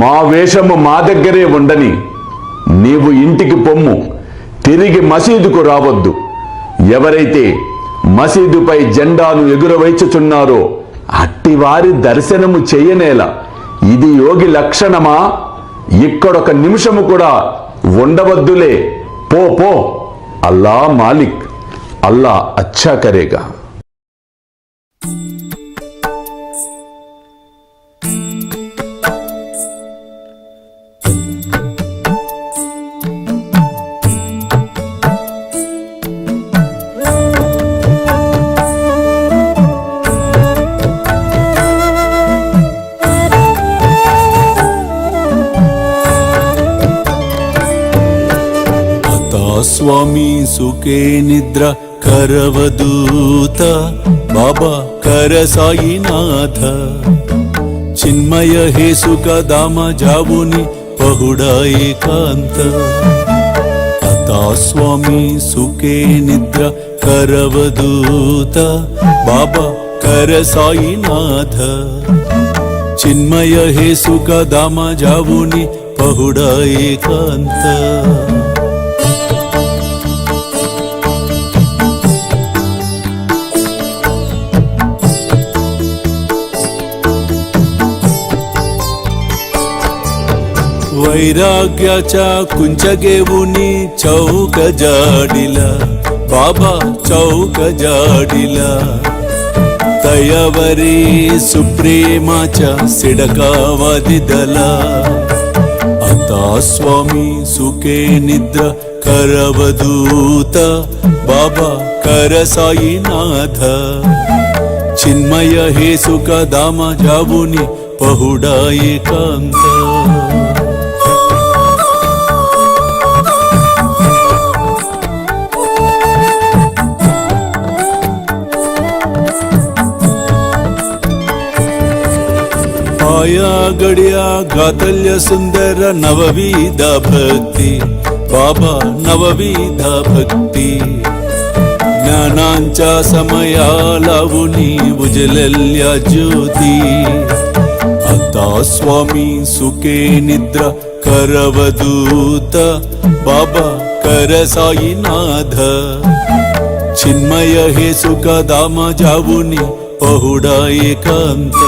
మా వేషము మా దగ్గరే ఉండని, నీవు ఇంటికి పొమ్ము, తిరిగి మసీదుకు రావద్దు. ఎవరైతే మసీదుపై జెండాను ఎగురవైచుచున్నారో అట్టివారి దర్శనము చేయనేలా. ఇది యోగి లక్షణమా? ఇక్కడొక నిమిషము కూడా ఉండవద్దులే. పో పో, అల్లా మాలిక్, అల్లా అచ్చా కరేగా. స్వామి సుఖే నిద్ర కరవదూత బాబా కర సాయినాథ చిన్మయ హే సుఖ దామ జావుని పహుడా ఏకాంత అతా స్వామి సుఖే నిద్ర కరవదూత బాబా కర సాయినాథ చిన్మయ హే సుఖ దామ జావుని పహుడా ఏకాంత वैराग्याच्या कुंचगेवुनी चौक जाडिला बाबा चौक जाडिला तयावरी सुप्रेमाच्या सिडकावादिदला आता स्वामी सुखे निद्र करवदूत बाबा कर साईनाथ चिन्मय हे सुख दाम जावुनी पहुडा एकांत आया गड्या गातल्य सुंदर नवविध भक्ती बाबा नवविध भक्ती ज्ञानांच्या समया लावुनी उजलल्या ज्योती आता स्वामी सुखे निद्रा करवदूत बाबा कर साईनाथ चिन्मय हे सुख दाम जावुनी पहुडा एकांत